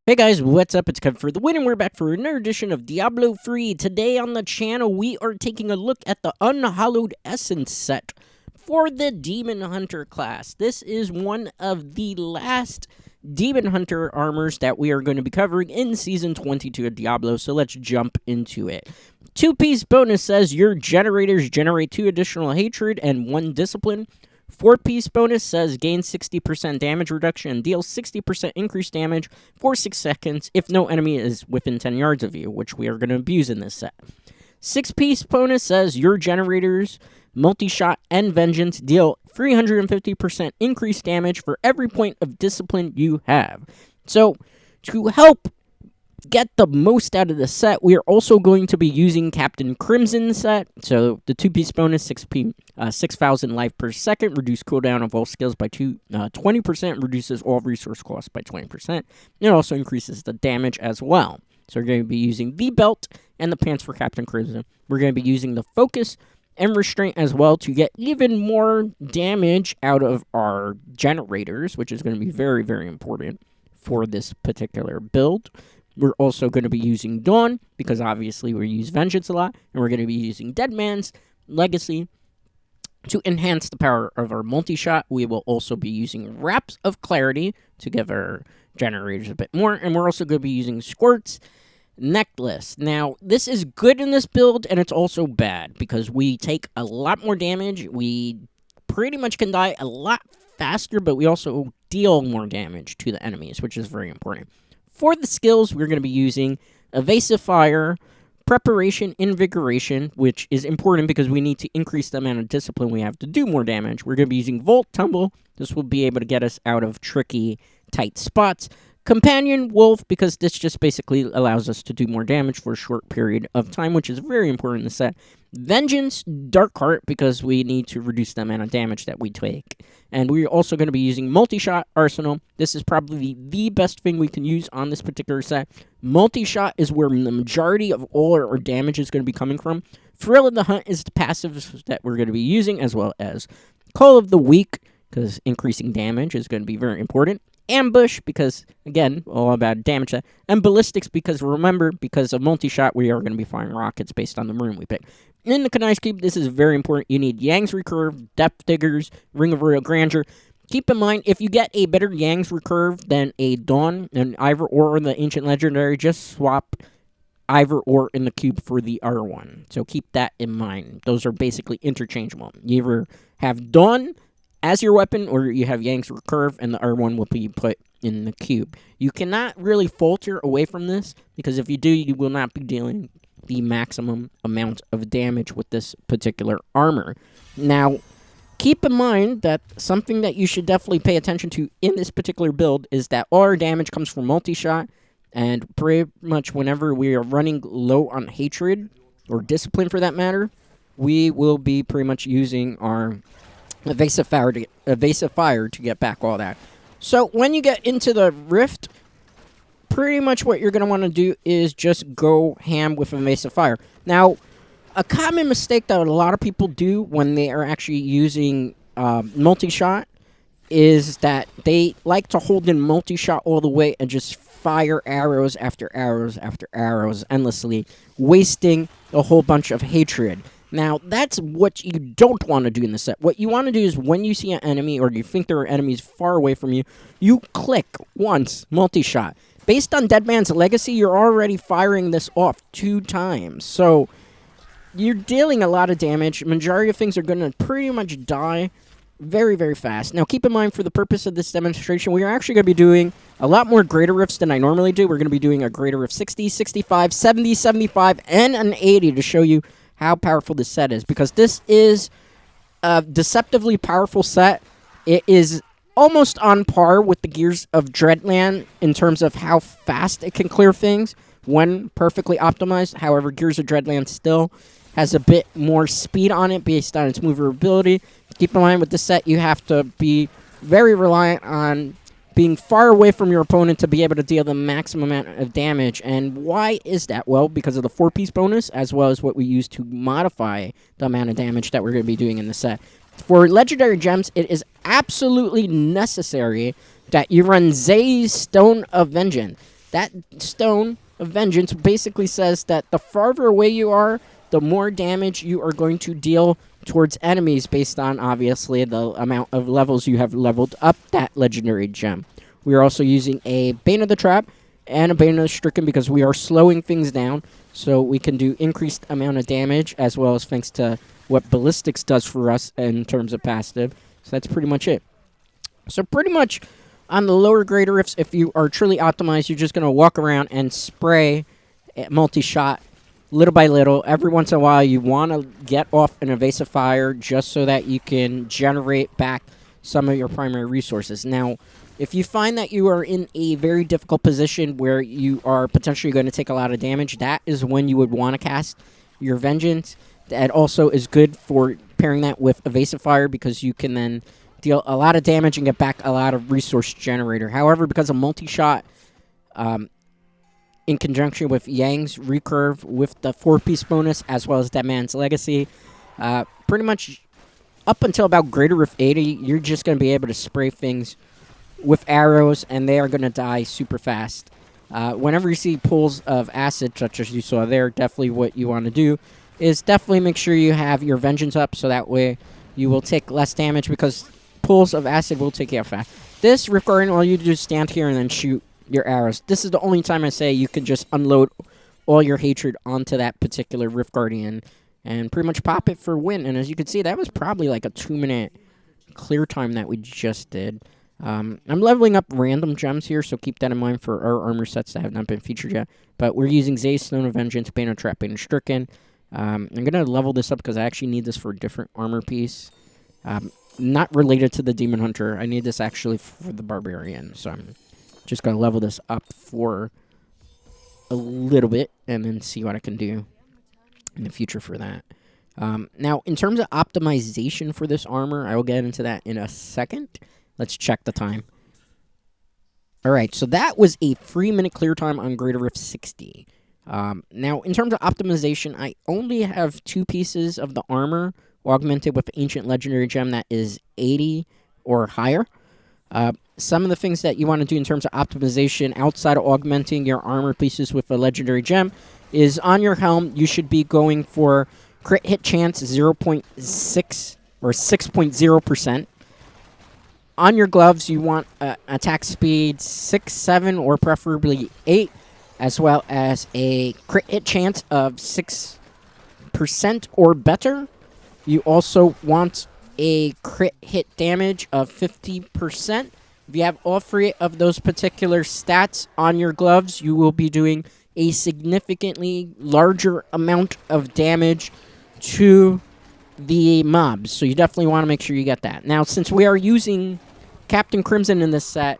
Hey guys, what's up? It's Kevin for the win, and we're back for another edition of Diablo 3. Today on the channel, we are taking a look at the Unhallowed Essence set for the Demon Hunter class. This is one of the last Demon Hunter armors that we are going to be covering in Season 22 of Diablo, so let's jump into it. Two-piece bonus says your generators generate 2 additional hatred and 1 discipline. 4-piece bonus says gain 60% damage reduction and deals 60% increased damage for 6 seconds if no enemy is within 10 yards of you, which we are going to abuse in this set. 6-piece bonus says your generators, Multishot, and Vengeance deal 350% increased damage for every point of discipline you have. So, to help get the most out of the set, we are also going to be using Captain Crimson set. So the 2-piece bonus, 6,000 life per second, reduce cooldown of all skills by 20%, reduces all resource costs by 20%. It also increases the damage as well. So we're going to be using the belt and the pants for Captain Crimson. We're going to be using the focus and restraint as well to get even more damage out of our generators, which is going to be very, very important for this particular build. We're also going to be using Dawn, because obviously we use Vengeance a lot, and we're going to be using Deadman's Legacy to enhance the power of our Multishot. We will also be using Wraps of Clarity to give our generators a bit more, and we're also going to be using Squirt's Necklace. Now, this is good in this build, and it's also bad, because we take a lot more damage. We pretty much can die a lot faster, but we also deal more damage to the enemies, which is very important. For the skills, we're going to be using Evasive Fire, Preparation, Invigoration, which is important because we need to increase the amount of discipline we have to do more damage. We're going to be using Volt, Tumble. This will be able to get us out of tricky, tight spots. Companion, Wolf, because this just basically allows us to do more damage for a short period of time, which is very important in the set. Vengeance, Darkheart, because we need to reduce the amount of damage that we take. And we're also going to be using Multishot Arsenal. This is probably the best thing we can use on this particular set. Multishot is where the majority of all our damage is going to be coming from. Thrill of the Hunt is the passive that we're going to be using, as well as Call of the Weak, because increasing damage is going to be very important. Ambush, because, again, all about damage. And Ballistics, because, remember, because of Multishot, we are going to be firing rockets based on the rune we pick. In the Kanai's Cube, this is very important. You need Yang's Recurve, Depth Diggers, Ring of Royal Grandeur. Keep in mind, if you get a better Yang's Recurve than a Dawn, an Ivor, or the Ancient Legendary, just swap Ivor or in the cube for the R1. So keep that in mind. Those are basically interchangeable. You either have Dawn as your weapon, or you have Yang's Recurve, and the R1 will be put in the cube. You cannot really falter away from this, because if you do, you will not be dealing the maximum amount of damage with this particular armor. Now, keep in mind that something that you should definitely pay attention to in this particular build is that all our damage comes from Multishot, and pretty much whenever we are running low on hatred, or discipline for that matter, we will be pretty much using our Evasive Fire to get back all that. So when you get into the Rift, pretty much what you're going to want to do is just go ham with Evasive Fire. Now, a common mistake that a lot of people do when they are actually using Multishot is that they like to hold in Multishot all the way and just fire arrows after arrows after arrows endlessly, wasting a whole bunch of hatred. Now, that's what you don't want to do in the set. What you want to do is when you see an enemy or you think there are enemies far away from you, you click once, Multishot. Based on Deadman's Legacy, you're already firing this off 2 times. So, you're dealing a lot of damage. Majority of things are going to pretty much die very, very fast. Now, keep in mind, for the purpose of this demonstration, we are actually going to be doing a lot more Greater Rifts than I normally do. We're going to be doing a Greater Rift 60, 65, 70, 75, and an 80 to show you how powerful this set is, because this is a deceptively powerful set. It is almost on par with the Gears of Dreadland in terms of how fast it can clear things when perfectly optimized. However, Gears of Dreadland still has a bit more speed on it based on its maneuverability. Keep in mind with this set, you have to be very reliant on being far away from your opponent to be able to deal the maximum amount of damage. And why is that? Well, because of the 4-piece bonus, as well as what we use to modify the amount of damage that we're going to be doing in the set. For Legendary Gems, it is absolutely necessary that you run Zay's Stone of Vengeance. That stone of vengeance basically says that the farther away you are, the more damage you are going to deal towards enemies based on, obviously, the amount of levels you have leveled up that legendary gem. We are also using a Bane of the Trap and a Bane of the Stricken because we are slowing things down, so we can do increased amount of damage, as well as thanks to what Ballistics does for us in terms of passive. So that's pretty much it. So pretty much on the lower greater rifts, if you are truly optimized, you're just going to walk around and spray multi-shot little by little. Every once in a while, you want to get off an evasive fire just so that you can generate back some of your primary resources. Now, if you find that you are in a very difficult position where you are potentially going to take a lot of damage, that is when you would want to cast your Vengeance. That also is good for pairing that with evasive fire because you can then deal a lot of damage and get back a lot of resource generator. However, because of multi-shot, in conjunction with Yang's recurve with the 4-piece bonus as well as Dead Man's Legacy, pretty much up until about Greater Rift 80, you're just going to be able to spray things with arrows, and they are going to die super fast. Whenever you see pools of acid, such as you saw there, definitely what you want to do is definitely make sure you have your Vengeance up, so that way you will take less damage, because pools of acid will take you out fast. This Rift Guardian, all you do is stand here and then shoot your arrows. This is the only time I say you can just unload all your hatred onto that particular Rift Guardian and pretty much pop it for win. And as you can see, that was probably like a 2-minute clear time that we just did. I'm leveling up random gems here, so keep that in mind for our armor sets that have not been featured yet. But we're using Zay's Stone of Vengeance, Bane of Trap, Bane of Stricken. I'm going to level this up because I actually need this for a different armor piece. Not related to the Demon Hunter. I need this actually for the Barbarian. So I'm just going to level this up for a little bit and then see what I can do in the future for that. Now, in terms of optimization for this armor, I will get into that in a second. Let's check the time. Alright, so that was a 3-minute clear time on Greater Rift 60. Now, in terms of optimization, I only have 2 pieces of the armor augmented with Ancient Legendary Gem that is 80 or higher. Some of the things that you want to do in terms of optimization outside of augmenting your armor pieces with a Legendary Gem is on your helm, you should be going for crit hit chance 0.6 or 6.0%. On your gloves, you want attack speed 6, 7, or preferably 8, as well as a crit hit chance of 6% or better. You also want a crit hit damage of 50%. If you have all 3 of those particular stats on your gloves, you will be doing a significantly larger amount of damage to the mobs. So you definitely want to make sure you get that. Now, since we are using Captain Crimson in this set,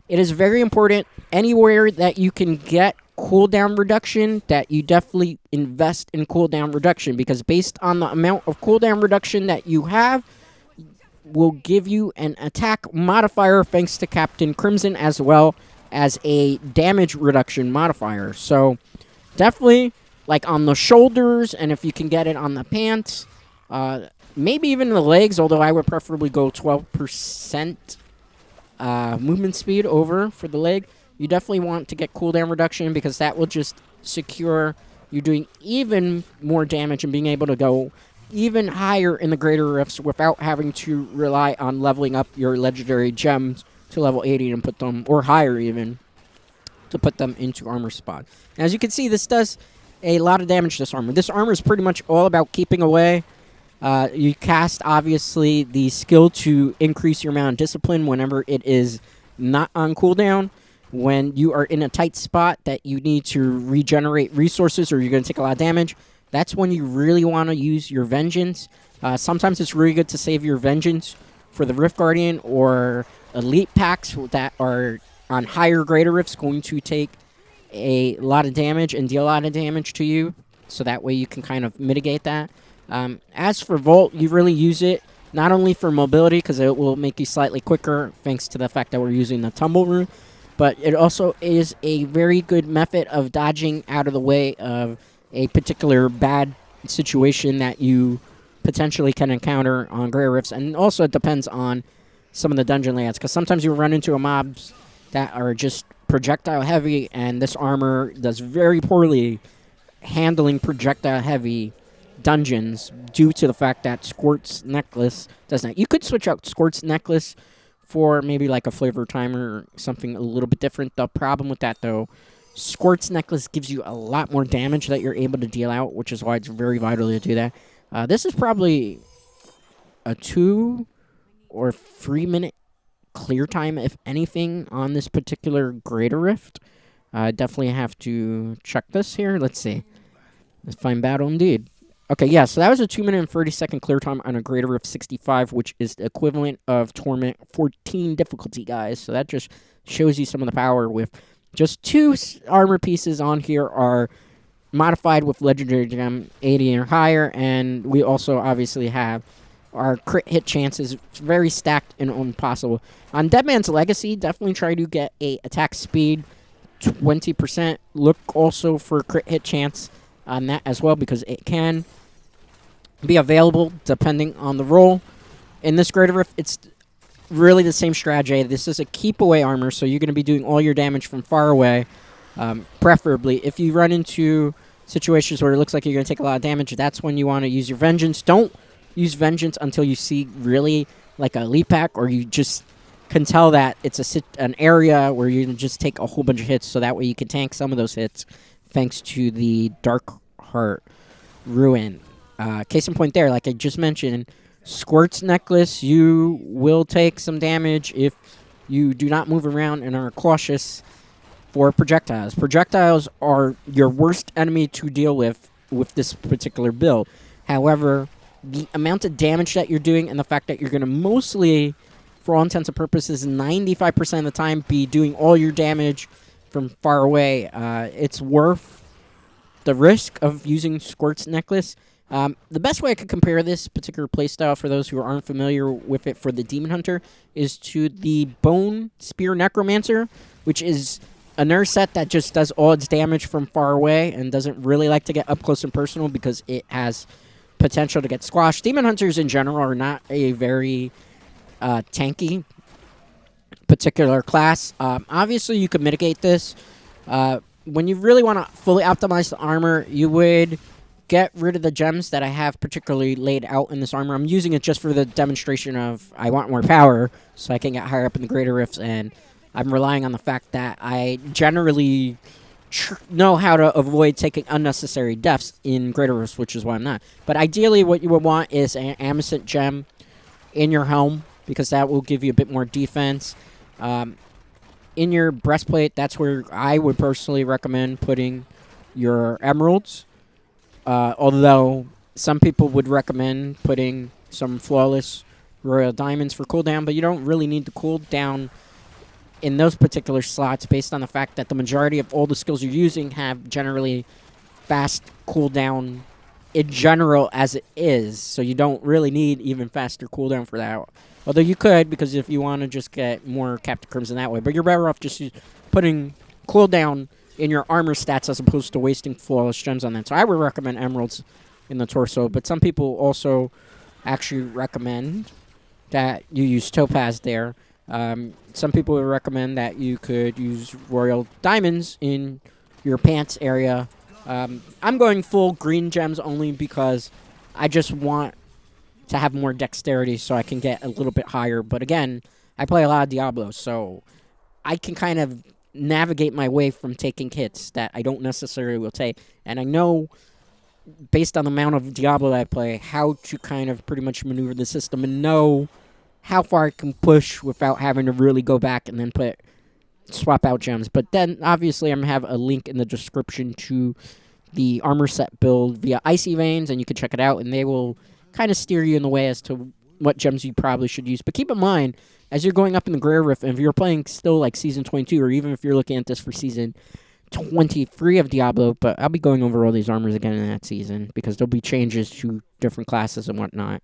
it is very important anywhere that you can get cooldown reduction that you definitely invest in cooldown reduction, because based on the amount of cooldown reduction that you have will give you an attack modifier thanks to Captain Crimson, as well as a damage reduction modifier. So definitely like on the shoulders, and if you can get it on the pants, maybe even the legs, although I would preferably go 12% movement speed over for the leg. You definitely want to get cooldown reduction because that will just secure you doing even more damage and being able to go even higher in the greater rifts without having to rely on leveling up your legendary gems to level 80 and put them, or higher even, to put them into armor spot. Now, as you can see, this does a lot of damage to this armor. This armor is pretty much all about keeping away. You cast, obviously, the skill to increase your amount of discipline whenever it is not on cooldown. When you are in a tight spot that you need to regenerate resources or you're going to take a lot of damage, that's when you really want to use your Vengeance. Sometimes it's really good to save your Vengeance for the Rift Guardian or Elite packs that are on higher greater rifts going to take a lot of damage and deal a lot of damage to you, so that way you can kind of mitigate that. As for Volt, you really use it not only for mobility, because it will make you slightly quicker thanks to the fact that we're using the Tumble Rune, but it also is a very good method of dodging out of the way of a particular bad situation that you potentially can encounter on Grey Rifts. And also it depends on some of the dungeon layouts, because sometimes you run into mobs that are just projectile heavy, and this armor does very poorly handling projectile heavy dungeons due to the fact that Squirt's Necklace does not. You could switch out Squirt's Necklace for maybe like a flavor timer or something a little bit different. The problem with that, though, Squirt's Necklace gives you a lot more damage that you're able to deal out, which is why it's very vital to do that. This is probably a 2 or 3 minute clear time, if anything, on this particular Greater Rift. I definitely have to check this here. Let's see. Let's find battle indeed. Okay, yeah, so that was a 2 minute and 30-second clear time on a Greater Rift 65, which is the equivalent of Torment 14 difficulty, guys. So that just shows you some of the power with just 2 armor pieces on here are modified with Legendary Gem 80 or higher, and we also obviously have our crit hit chances very stacked and impossible. On Deadman's Legacy, definitely try to get a attack speed 20%. Look also for crit hit chance on that as well, because it can be available depending on the role. In this Greater Rift, it's really the same strategy. This is a keep away armor, so you're going to be doing all your damage from far away. Preferably, if you run into situations where it looks like you're going to take a lot of damage, that's when you want to use your Vengeance. Don't use Vengeance until you see really like a leap pack, or you just can tell that it's an area where you can just take a whole bunch of hits, so that way you can tank some of those hits thanks to the Dark Heart Ruin. Case in point there, like I just mentioned, Squirt's Necklace, you will take some damage if you do not move around and are cautious for projectiles. Projectiles are your worst enemy to deal with this particular build. However, the amount of damage that you're doing and the fact that you're going to mostly, for all intents and purposes, 95% of the time be doing all your damage from far away, it's worth the risk of using Squirt's Necklace. The best way I could compare this particular playstyle for those who aren't familiar with it for the Demon Hunter is to the Bone Spear Necromancer, which is a nerf set that just does all its damage from far away and doesn't really like to get up close and personal because it has potential to get squashed. Demon Hunters in general are not a very tanky particular class. Obviously, you could mitigate this. When you really want to fully optimize the armor, you would get rid of the gems that I have particularly laid out in this armor. I'm using it just for the demonstration of I want more power so I can get higher up in the Greater Rifts, and I'm relying on the fact that I generally know how to avoid taking unnecessary deaths in Greater Rifts, which is why I'm not. But ideally, what you would want is an Amethyst gem in your helm, because that will give you a bit more defense. In your breastplate, that's where I would personally recommend putting your emeralds. Although some people would recommend putting some flawless royal diamonds for cooldown, but you don't really need the cooldown in those particular slots based on the fact that the majority of all the skills you're using have generally fast cooldown in general as it is, so you don't really need even faster cooldown for that. Although you could, because if you want to just get more Captain Crimson that way, but you're better off just putting cooldown in your armor stats as opposed to wasting flawless gems on that. So I would recommend emeralds in the torso, but some people also actually recommend that you use topaz there. Some people would recommend that you could use royal diamonds in your pants area. I'm going full green gems only because I just want to have more dexterity so I can get a little bit higher. But again, I play a lot of Diablo, so I can kind of navigate my way from taking hits that I don't necessarily will take. And I know, based on the amount of Diablo I play, how to kind of pretty much maneuver the system and know how far I can push without having to really go back and then swap out gems. But then, obviously, I'm going to have a link in the description to the armor set build via Icy Veins, and you can check it out, and they will kind of steer you in the way as to what gems you probably should use. But keep in mind, as you're going up in the Greater Rift, and if you're playing still like Season 22, or even if you're looking at this for Season 23 of Diablo, but I'll be going over all these armors again in that season, because there'll be changes to different classes and whatnot.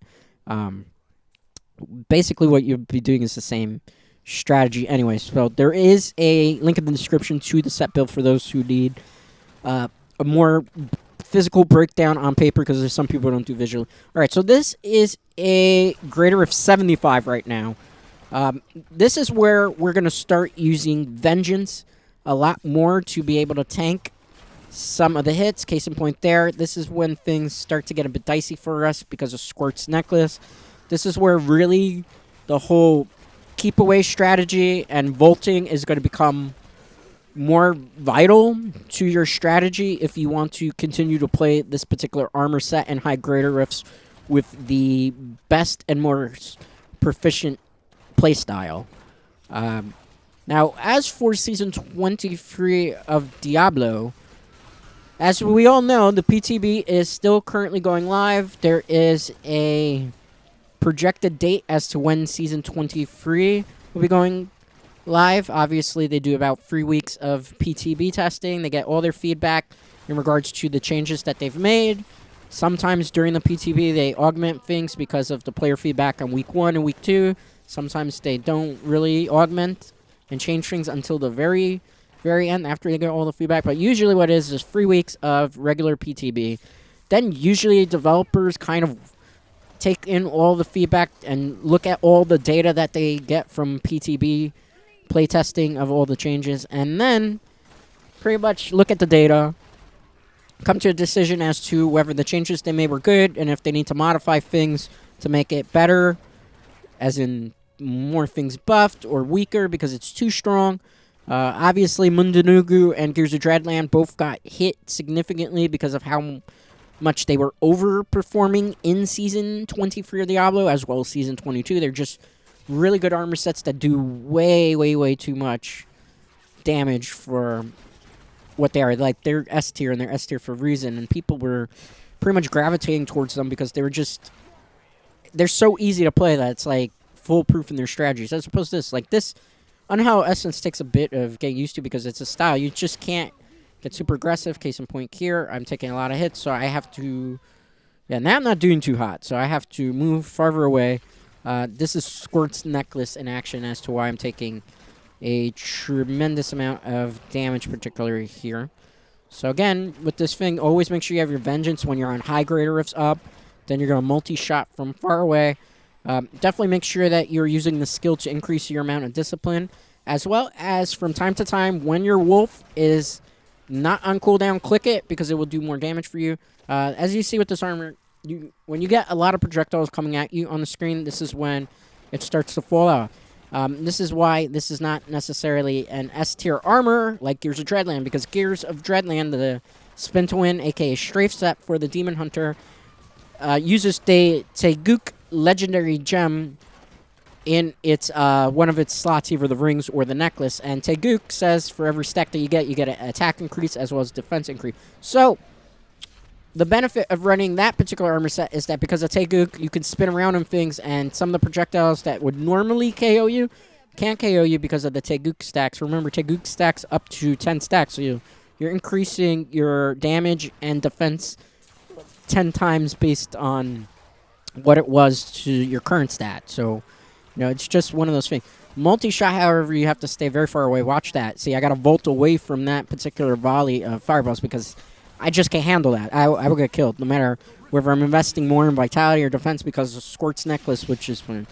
Basically, what you'll be doing is the same strategy anyway. So there is a link in the description to the set build for those who need a more physical breakdown on paper, because there's some people who don't do visual. All right, so this is a Greater Rift 75 right now. This is where we're going to start using Vengeance. a lot more to be able to tank some of the hits. Case in point there, this is when things start to get a bit dicey for us because of Squirt's necklace. This is where really the whole keep away strategy and vaulting is going to become more vital to your strategy if you want to continue to play this particular armor set and high greater rifts with the best and more proficient playstyle. Now, as for Season 23 of Diablo, as we all know, the PTB is still currently going live. There is a projected date as to when Season 23 will be going live. Obviously, they do about 3 weeks of PTB testing. They get all their feedback in regards to the changes that they've made. Sometimes during the PTB, they augment things because of the player feedback on week 1 and week 2. Sometimes they don't really augment and change things until the very end after they get all the feedback. But usually what it is 3 weeks of regular PTB. Then usually developers kind of take in all the feedback and look at all the data that they get from PTB playtesting of all the changes, and then pretty much look at the data, come to a decision as to whether the changes they made were good and if they need to modify things to make it better, as in more things buffed or weaker because it's too strong. Obviously, Mundanugu and Gears of Dreadland both got hit significantly because of how much they were overperforming in Season 23 of Diablo, as well as Season 22. They're just really good armor sets that do way too much damage for what they are. Like, they're S tier, and they're S tier for a reason, and people were pretty much gravitating towards them because they were just... They're so easy to play that it's, like, foolproof in their strategies. As opposed to this. Like, this Unhallowed Essence takes a bit of getting used to because it's a style. You just can't get super aggressive. Case in point here, I'm taking a lot of hits, so I have to... Yeah, now I'm not doing too hot, so I have to move farther away. This is Squirt's necklace in action as to why I'm taking a tremendous amount of damage, particularly here. So again, with this thing, always make sure you have your Vengeance when you're on high greater rifts up. Then you're going to multi-shot from far away. Definitely make sure that you're using the skill to increase your amount of discipline, as well as from time to time, when your wolf is not on cooldown, click it because it will do more damage for you. As you see with this armor, when you get a lot of projectiles coming at you on the screen, this is when it starts to fall out. This is why this is not necessarily an S-tier armor like Gears of Dreadland, because Gears of Dreadland, the Spin to Win, aka Strafe set for the Demon Hunter, uses the Teguk Legendary Gem in its one of its slots, either the rings or the necklace. And Teguk says for every stack that you get an attack increase as well as defense increase. So the benefit of running that particular armor set is that because of Teguk, you can spin around on things, and some of the projectiles that would normally KO you can't KO you because of the Teguk stacks. Remember, Teguk stacks up to 10 stacks, so you're increasing your damage and defense 10 times based on what it was to your current stat. So, it's just one of those things. Multishot, however, you have to stay very far away. Watch that. See, I got to vault away from that particular volley of fireballs because I just can't handle that. I will get killed, no matter whether I'm investing more in vitality or defense because of Squirt's necklace, which is fun.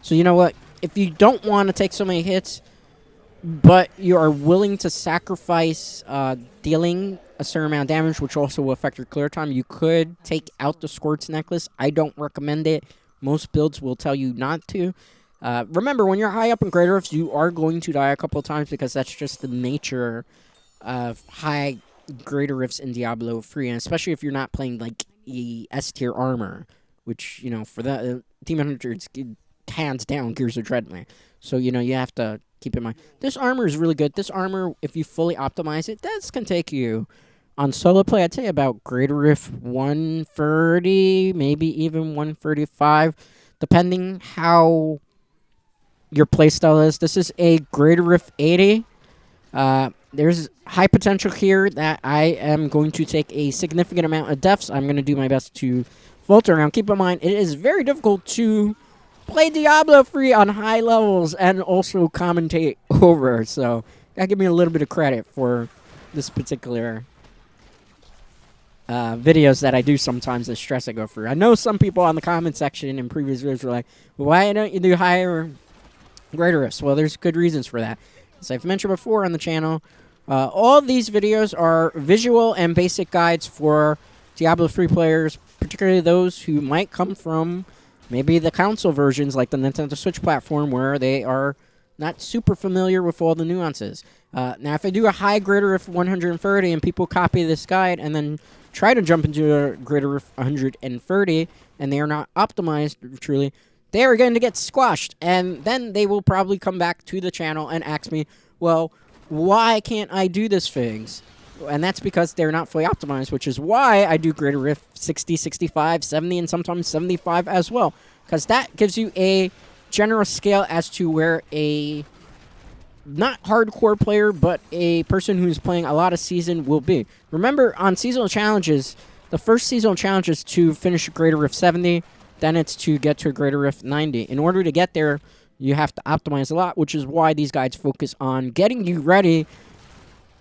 So you know what? If you don't want to take so many hits, but you are willing to sacrifice dealing a certain amount of damage, which also will affect your clear time, you could take out the Squirt's necklace. I don't recommend it. Most builds will tell you not to. Remember, when you're high up in greater rifts, you are going to die a couple of times because that's just the nature of high greater rifts in Diablo 3, and especially if you're not playing like a S-tier armor, which, for that, Demon Hunter, it's hands down Gears of Dreadland. So, you have to keep in mind. This armor is really good. This armor, if you fully optimize it, this can take you on solo play, I'd say about greater rift 130, maybe even 135, depending how your playstyle is. This is a greater rift 80. There's high potential here that I am going to take a significant amount of deaths. I'm going to do my best to vault around. Keep in mind, it is very difficult to play Diablo 3 on high levels and also commentate over. So, that give me a little bit of credit for this particular videos that I do sometimes, the stress I go through. I know some people on the comment section in previous videos were like, well, why don't you do higher greater rifts? Well, there's good reasons for that. As I've mentioned before on the channel, All these videos are visual and basic guides for Diablo 3 players, particularly those who might come from maybe the console versions like the Nintendo Switch platform where they are not super familiar with all the nuances. Now, if I do a high greater of 130 and people copy this guide and then try to jump into a greater of 130 and they are not optimized truly, they are going to get squashed. And then they will probably come back to the channel and ask me, well, why can't I do these things? And that's because they're not fully optimized, which is why I do greater if 60, 65, 70, and sometimes 75 as well. Because that gives you a general scale as to where a not hardcore player, but a person who's playing a lot of season will be. Remember, on seasonal challenges, the first seasonal challenge is to finish a greater if 70, then it's to get to a greater if 90. In order to get there, you have to optimize a lot, which is why these guides focus on getting you ready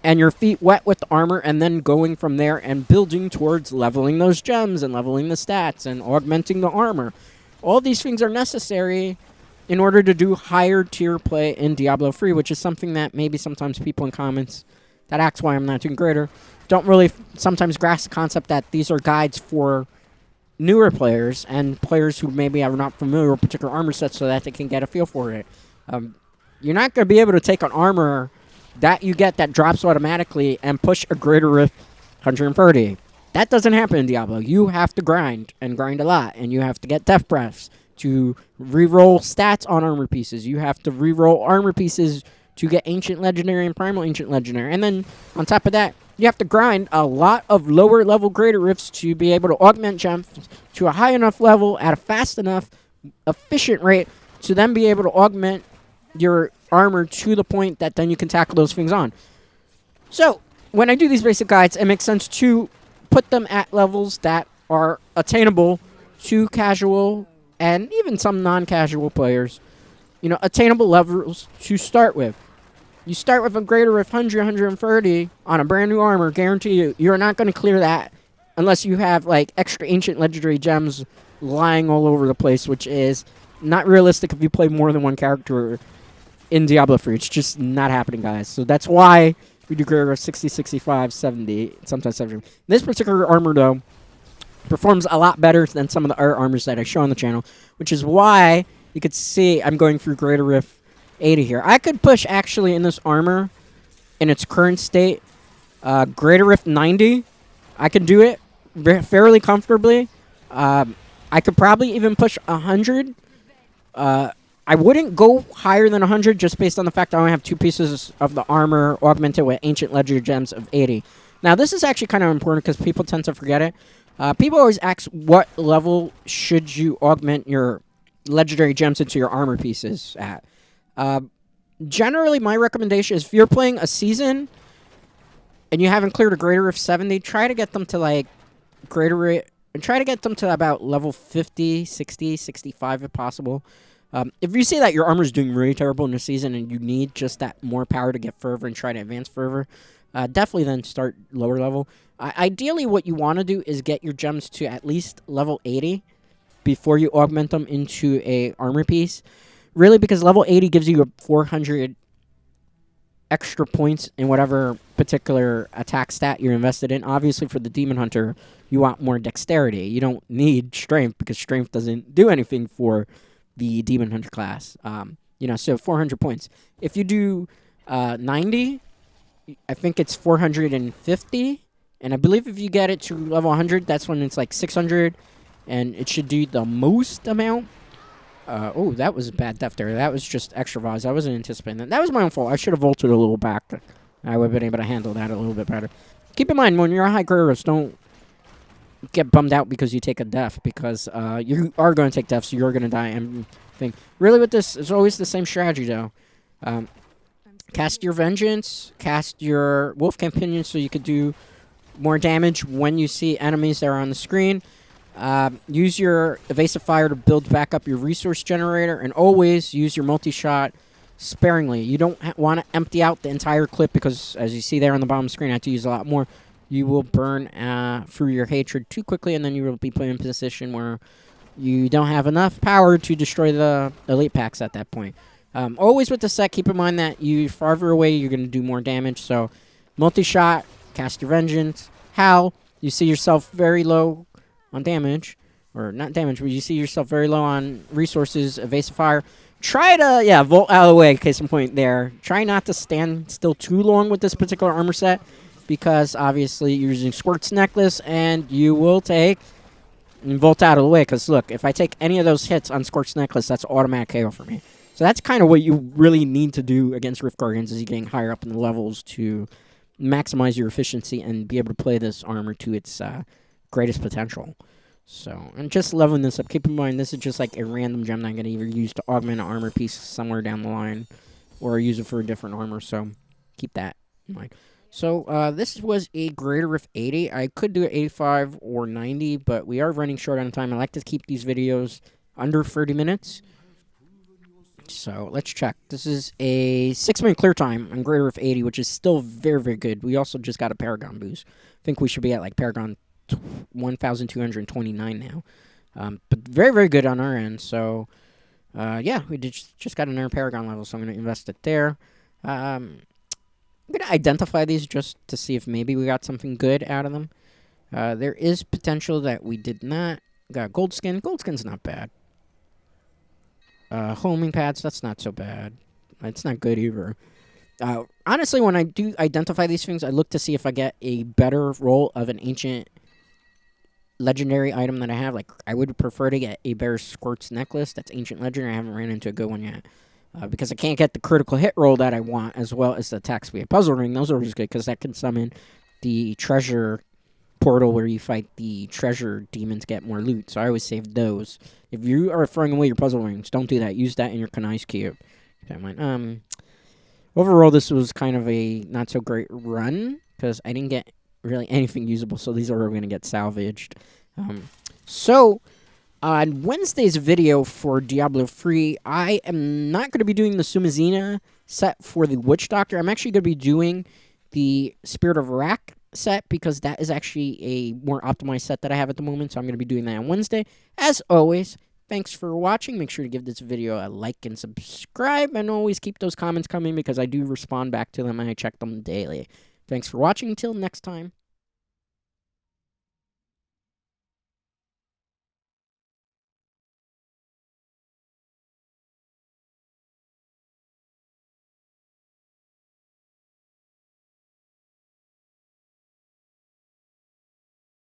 and your feet wet with the armor, and then going from there and building towards leveling those gems and leveling the stats and augmenting the armor. All these things are necessary in order to do higher tier play in Diablo 3, which is something that maybe sometimes people in comments that asks why I'm not doing greater don't really sometimes grasp the concept that these are guides for newer players and players who maybe are not familiar with particular armor sets so that they can get a feel for it. You're not going to be able to take an armor that you get that drops automatically and push a greater if 130. That doesn't happen in Diablo. You have to grind, and grind a lot, and you have to get death breaths to reroll stats on armor pieces. You have to reroll armor pieces to get ancient legendary and primal ancient legendary. And then on top of that, you have to grind a lot of lower level greater rifts to be able to augment gems to a high enough level at a fast enough, efficient rate to then be able to augment your armor to the point that then you can tackle those things on. So when I do these basic guides, it makes sense to put them at levels that are attainable to casual and even some non-casual players. You know, attainable levels to start with. You start with a greater of 100, 130 on a brand new armor, guarantee you, you're not going to clear that unless you have like extra ancient legendary gems lying all over the place, which is not realistic if you play more than one character in Diablo 3. It's just not happening, guys. So that's why we do greater of 60, 65, 70, sometimes 70. This particular armor, though, performs a lot better than some of the other armors that I show on the channel, which is why you could see I'm going through greater if 80 here. I could push, actually, in this armor, in its current state, greater if 90. I can do it fairly comfortably. I could probably even push 100. I wouldn't go higher than 100 just based on the fact that I only have 2 pieces of the armor augmented with ancient legendary gems of 80. Now, this is actually kind of important because people tend to forget it. People always ask what level should you augment your legendary gems into your armor pieces at. Generally, my recommendation is if you're playing a season and you haven't cleared a greater of 70, try to get them to like try to get them to about level 50, 60, 65 if possible. If you see that your armor is doing really terrible in the season and you need just that more power to get further and try to advance further, definitely then start lower level. Ideally, what you want to do is get your gems to at least level 80 before you augment them into a armor piece. Really, because level 80 gives you a 400 extra points in whatever particular attack stat you're invested in. Obviously, for the Demon Hunter, you want more dexterity. You don't need strength because strength doesn't do anything for the Demon Hunter class. You know, so 400 points. If you do 90, I think it's 450. And I believe if you get it to level 100, that's when it's like 600. And it should do the most amount. Oh, that was a bad death there. That was just extra vibes. I wasn't anticipating that. That was my own fault. I should have vaulted a little back. I would have been able to handle that a little bit better. Keep in mind, when you're a high greaters, don't get bummed out because you take a death, because you are going to take deaths, so you're going to die. And thing. Really, with this, it's always the same strategy, though. Cast your Vengeance, cast your Wolf Companion so you could do more damage when you see enemies that are on the screen. Use your Evasive Fire to build back up your resource generator, and always use your Multishot sparingly. You don't want to empty out the entire clip because, as you see there on the bottom of the screen, I have to use a lot more. You will burn through your hatred too quickly, and then you will be put in a position where you don't have enough power to destroy the elite packs at that point. Always with the set, keep in mind that you farther away, you're going to do more damage, so Multishot, cast your vengeance. Howl, you see yourself very low on damage. Or not damage, but you see yourself very low on resources. Evasive fire. Try to, yeah, volt out of the way, case in point there. Try not to stand still too long with this particular armor set, because obviously you're using Squirt's Necklace, and you will take and volt out of the way, because look, if I take any of those hits on Squirt's Necklace, that's automatic KO for me. So that's kind of what you really need to do against Rift Guardians, is you getting higher up in the levels to maximize your efficiency and be able to play this armor to its greatest potential. So, and just leveling this up. Keep in mind, this is just like a random gem that I'm going to either use to augment an armor piece somewhere down the line, or use it for a different armor, so keep that in mind. So, this was a Greater Rift 80. I could do it 85 or 90, but we are running short on time. I like to keep these videos under 30 minutes. So, let's check. This is a 6-minute clear time on Greater Rift 80, which is still very, very good. We also just got a Paragon boost. I think we should be at, like, Paragon 1,229 now. But very, very good on our end. So, yeah, we just got another Paragon level, so I'm going to invest it there. I'm going to identify these just to see if maybe we got something good out of them. There is potential that we did not. Got Gold Skin. Gold Skin's not bad. Homing pads, that's not so bad. It's not good either. Honestly, when I do identify these things, I look to see if I get a better roll of an ancient legendary item that I have. Like, I would prefer to get a Bear Squirt's Necklace. That's ancient legendary. I haven't ran into a good one yet. Because I can't get the critical hit roll that I want, as well as the attack speed. Puzzle Ring, those are always good, because that can summon the treasure portal where you fight the treasure demons, get more loot. So I always save those. If you are throwing away your puzzle rings, don't do that. Use that in your Kanai's cube. Overall, this was kind of a not so great run, because I didn't get really anything usable, so these are going to get salvaged. So, on Wednesday's video for Diablo 3, I am not going to be doing the Sumazina set for the Witch Doctor. I'm actually going to be doing the Spirit of Rack set, because that is actually a more optimized set that I have at the moment, so I'm going to be doing that on Wednesday. As always, thanks for watching. Make sure to give this video a like and subscribe, and always keep those comments coming, because I do respond back to them and I check them daily. Thanks for watching. Until next time.